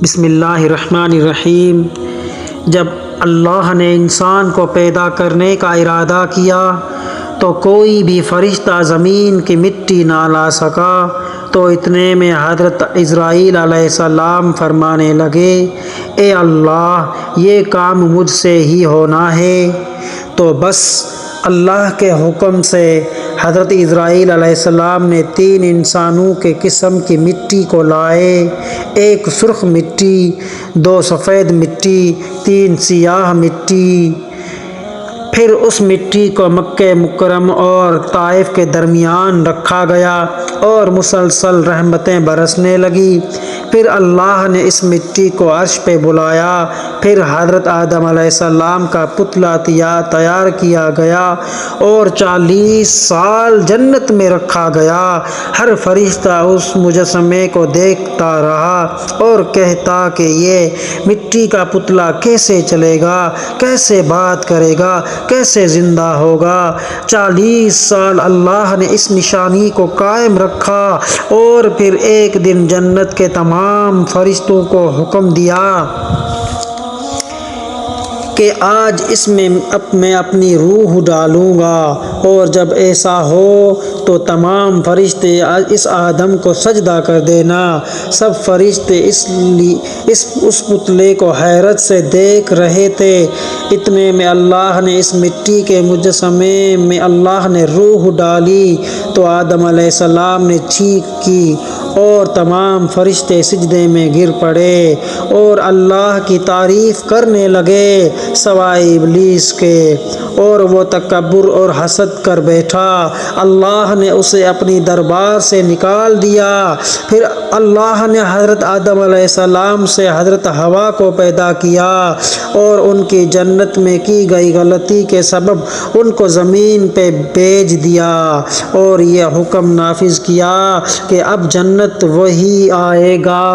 بسم اللہ الرحمن الرحیم۔ جب اللہ نے انسان کو پیدا کرنے کا ارادہ کیا تو کوئی بھی فرشتہ زمین کی مٹی نہ لا سکا، تو اتنے میں حضرت عزرائیل علیہ السلام فرمانے لگے، اے اللہ، یہ کام مجھ سے ہی ہونا ہے۔ تو بس اللہ کے حکم سے حضرت عزرائیل علیہ السلام نے 3 انسانوں کے قسم کی مٹی کو لائے، 1 سرخ مٹی، 2 سفید مٹی، 3 سیاہ مٹی۔ پھر اس مٹی کو مکہ مکرمہ اور طائف کے درمیان رکھا گیا اور مسلسل رحمتیں برسنے لگی۔ پھر اللہ نے اس مٹی کو عرش پہ بلایا، پھر حضرت آدم علیہ السلام کا پتلا تیار کیا گیا اور 40 سال جنت میں رکھا گیا۔ ہر فرشتہ اس مجسمے کو دیکھتا رہا اور کہتا کہ یہ مٹی کا پتلا کیسے چلے گا، کیسے بات کرے گا، کیسے زندہ ہوگا۔ 40 سال اللہ نے اس نشانی کو قائم رکھا اور پھر ایک دن جنت کے تمام فرشتوں کو حکم دیا کہ آج اس میں میں اپنی روح ڈالوں گا، اور جب ایسا ہو تو تمام فرشتے اس آدم کو سجدہ کر دینا۔ سب فرشتے اس پتلے کو حیرت سے دیکھ رہے تھے۔ اتنے میں اللہ نے اس مٹی کے مجسمے میں اللہ نے روح ڈالی تو آدم علیہ السلام نے چیخ کی اور تمام فرشتے سجدے میں گر پڑے اور اللہ کی تعریف کرنے لگے سوائے ابلیس کے، اور وہ تکبر اور حسد کر بیٹھا۔ اللہ نے اسے اپنی دربار سے نکال دیا۔ پھر اللہ نے حضرت آدم علیہ السلام سے حضرت حوا کو پیدا کیا اور ان کی جنت میں کی گئی غلطی کے سبب ان کو زمین پہ بھیج دیا اور یہ حکم نافذ کیا کہ اب جنت وہی آئے گا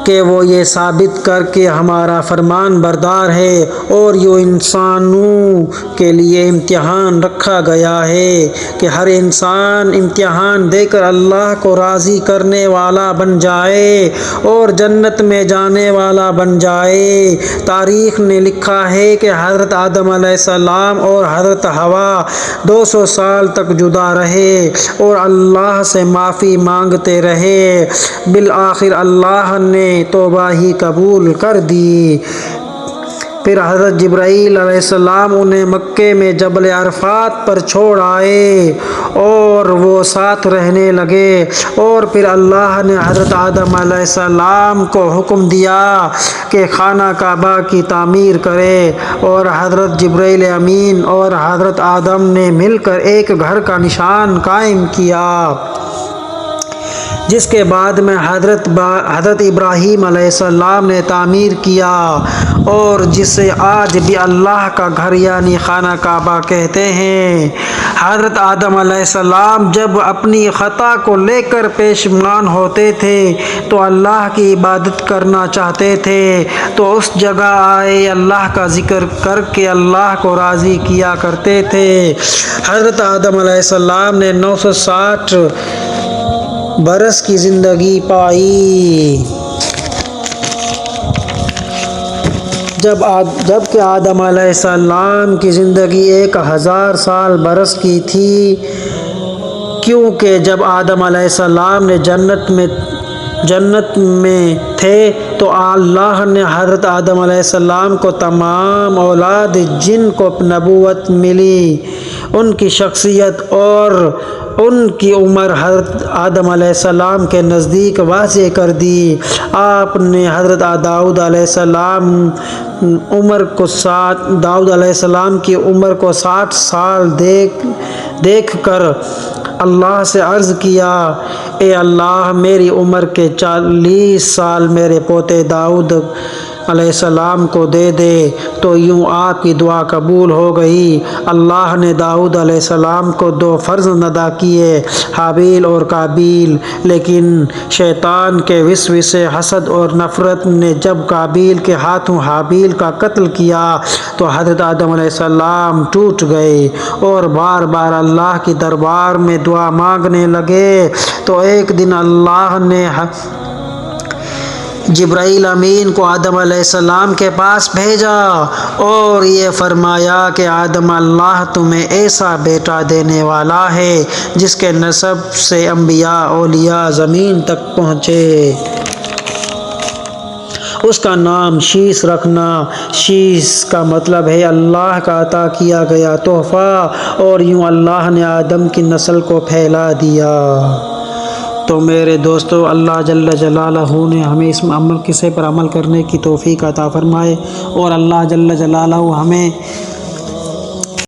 کہ وہ یہ ثابت کر کے ہمارا فرمان بردار ہے، اور یہ انسانوں کے لیے امتحان رکھا گیا ہے کہ ہر انسان امتحان دے کر اللہ کو راضی کرنے والا بن جائے اور جنت میں جانے والا بن جائے۔ تاریخ نے لکھا ہے کہ حضرت آدم علیہ السلام اور حضرت حوا 200 سال تک جدا رہے اور اللہ سے معافی مانگتے رہے۔ بالآخر اللہ نے توبہ ہی قبول کر دی۔ پھر حضرت جبرائیل علیہ السلام انہیں مکے میں جبل عرفات پر چھوڑ آئے اور وہ ساتھ رہنے لگے، اور پھر اللہ نے حضرت آدم علیہ السلام کو حکم دیا کہ خانہ کعبہ کی تعمیر کرے، اور حضرت جبرائیل امین اور حضرت آدم نے مل کر ایک گھر کا نشان قائم کیا، جس کے بعد میں حضرت ابراہیم علیہ السلام نے تعمیر کیا اور جسے آج بھی اللہ کا گھر یعنی خانہ کعبہ کہتے ہیں۔ حضرت آدم علیہ السلام جب اپنی خطا کو لے کر پشیمان ہوتے تھے تو اللہ کی عبادت کرنا چاہتے تھے، تو اس جگہ آئے اللہ کا ذکر کر کے اللہ کو راضی کیا کرتے تھے۔ حضرت آدم علیہ السلام نے 960 برس کی زندگی پائی، جبکہ آدم علیہ السلام کی زندگی 1000 سال برس کی تھی، کیونکہ جب آدم علیہ السلام نے جنت میں تھے تو اللہ نے حضرت آدم علیہ السلام کو تمام اولاد جن کو نبوت ملی، ان کی شخصیت اور ان کی عمر حضرت آدم علیہ السلام کے نزدیک واضح کر دی۔ آپ نے حضرت داؤد علیہ السلام داؤد علیہ السلام کی عمر کو 60 سال دیکھ کر اللہ سے عرض کیا، اے اللہ، میری عمر کے 40 سال میرے پوتے داؤد علیہ السلام کو دے دے، تو یوں آپ کی دعا قبول ہو گئی۔ اللہ نے داؤد علیہ السلام کو 2 فرزند عطا کیے، حابیل اور قابیل، لیکن شیطان کے وسوسے، حسد اور نفرت نے جب قابیل کے ہاتھوں حابیل کا قتل کیا تو حضرت آدم علیہ السلام ٹوٹ گئے اور بار بار اللہ کی دربار میں دعا مانگنے لگے۔ تو ایک دن اللہ نے جبرائیل امین کو آدم علیہ السلام کے پاس بھیجا اور یہ فرمایا کہ آدم اللہ تمہیں ایسا بیٹا دینے والا ہے جس کے نسب سے انبیاء اولیاء زمین تک پہنچے۔ اس کا نام شیس رکھنا۔ شیس کا مطلب ہے اللہ کا عطا کیا گیا تحفہ، اور یوں اللہ نے آدم کی نسل کو پھیلا دیا۔ تو میرے دوستو، اللہ جل جلالہ نے ہمیں اس قصے پر عمل کرنے کی توفیق عطا فرمائے، اور اللہ جل جلالہ ہمیں